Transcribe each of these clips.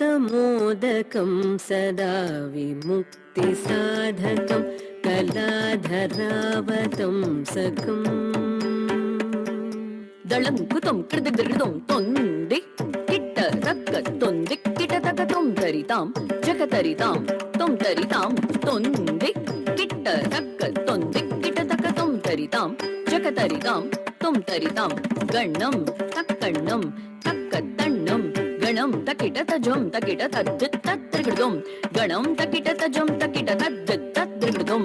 मुदाकरातमोदकं सदा विमुक्तिसाधकं कलाधरावतं सकम् दलं कुतं कृतगृदं तोन्दि किट्ट तक्क तोन्दि किट तक तों तरितां जगतरितां तों तरितां तोन्दि किट्ट तक्क तोन्दि किट तक तों तरितां जगतरितां तों तरितां गण्णं तक्कण्णं तक्कत्तण्णं गणं तकिट तजं तकिट तद्दित्तत्रिकृतं गणं तकिट तजं तकिट तद्दित्तत्रिकृतं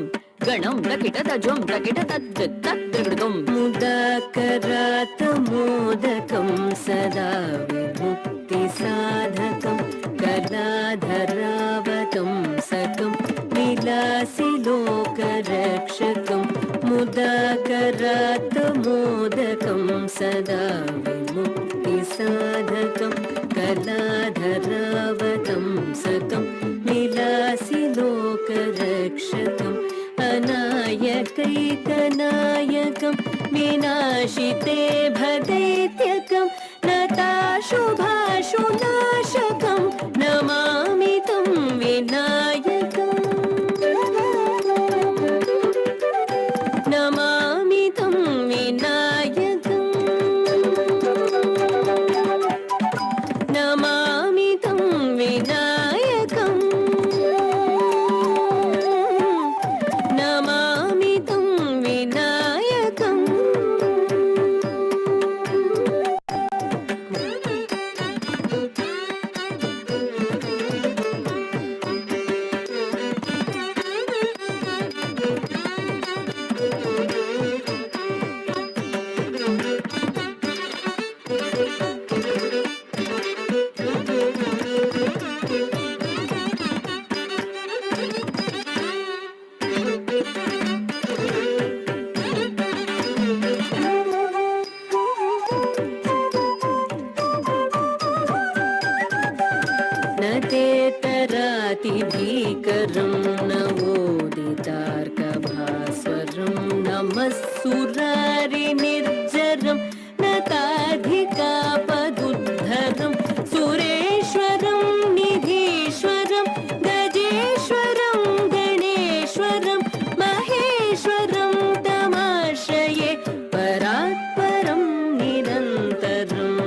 गणं तकिट तजं तकिट तद्दित्तत्रिकृतं मुदाकरातमोदकं सदा विमुक्तिसाधकं कलाधरावतं सकं विलासि लोकरक्षकं मुदाकरातमोदकं सदा विमुक्तिसाधकं कलाधरावतं सकं विलासि लोकरक्षकम् अनायकैकनायकं विनाशिते भदैत्यकं नताशुभाशुनाशकं नमामि तं विनायकम् नमामि तं विनायकम् नमामि तं विनायकम् नमामि तं विनायकम् भीकरं नवोदितार्कभास्वरं नमः सुरारिनिर्जरं नताधिकापदुद्धरं सुरेश्वरं निधीश्वरं गजेश्वरं गणेश्वरं महेश्वरं तमाश्रये परात्परं निरन्तरम्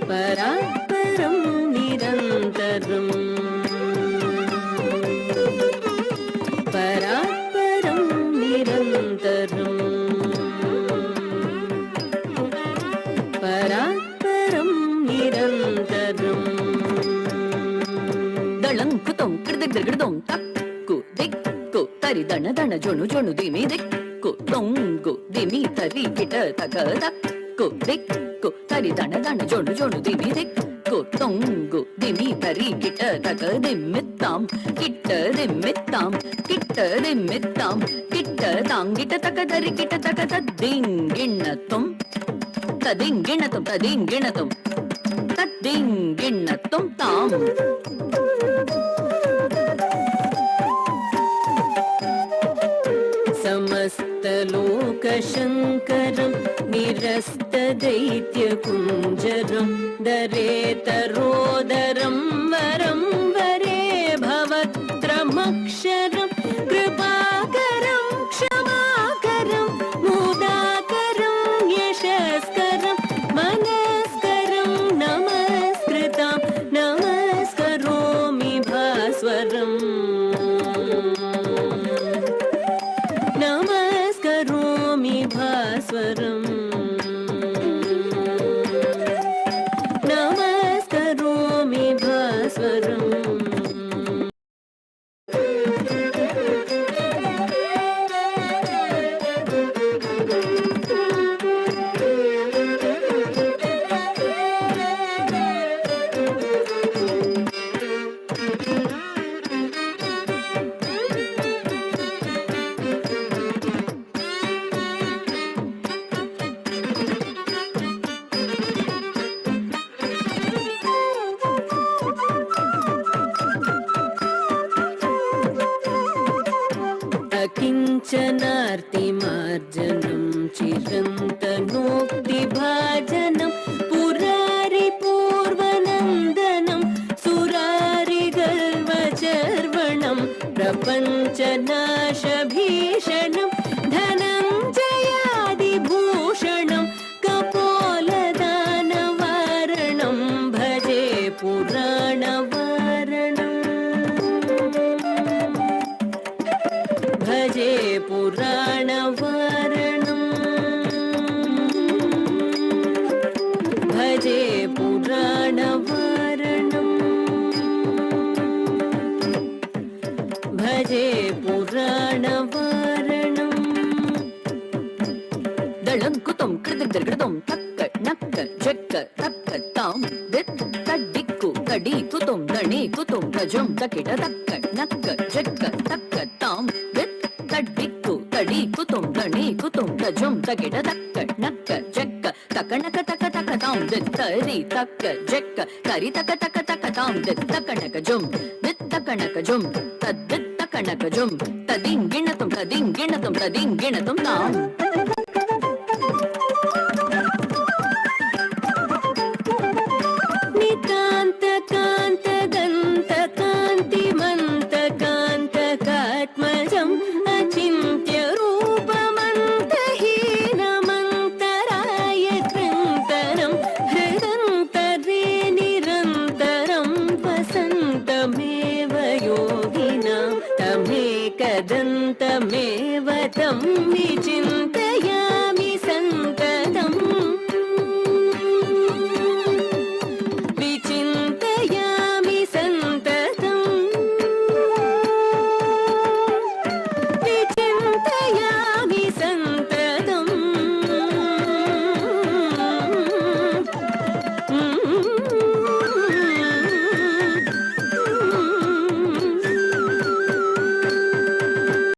परात्परं निरन्तरम् परात्परं निरन्तरम् परात्परं निरन्तरम् दलं कुतं कृतगृदं तक्कु दिक्कु तरि दण दण जोणु जोणु दिमि दिक्कु तोंगु दिमि तरि किट तक तक्कु दिक्कु तरि दण दण जोणु जोणु दिमि दिक्कु तोंगु दिमि तरि किट तक दिम्मित्तां किट्ट दिम्मित्तां किट्ट दिम्मित्तां किट्ट तांगिट तक तरि किट तक तद्दिंगिण्णतुं तदिंगिण्णतुं तदिंगिण्णतुं तद्दिंगिण्णतुं ताम् समस्तलोकशङ्करं निरस्तदैत्यकुञ्जरं दरेतरोदरं वरं वरे भवत्रमक्षरं कृपाकरं क्षमाकरं मुदाकरं यशस्करं मनस्करं नमस्कृतं नमस्करोमि भास्वरम् नमस्करोमि भास्वरम् नमस्करोमि भास्वरम् चिरन्तनोक्तिभाजनं पुरारि पूर्वनन्दनं सुरारि गर्वचर्वणं प्रपञ्चनाशभीषणं धनञ्जयादिभूषणं कपोलदानवारणं भजे पुराणवारणम् भजे पुराणवारणम् भजे पुराणवारणम् भजे पुराणवारणम् दळङ्कुतुं कृतिर्गृतं तक्क नक्क जक्क तक्क तां दित् तड्डिक्कु तडीकुतुं दणीकुतुं तजं तकिट तक्क नक्क जक्क तक्क तां दित् तड्डिक्कु तडीकुतुं दणीकुतुं तजं तकिट तक्क नक्क जक्क तकणक तक तक तां दित् तरि तक्क जक्क तरि तक तक तक तां दित् तकणक जुं दित् तकणक जुं तद्दित् तकणक जुं तदिङ्गिणतुं ताम्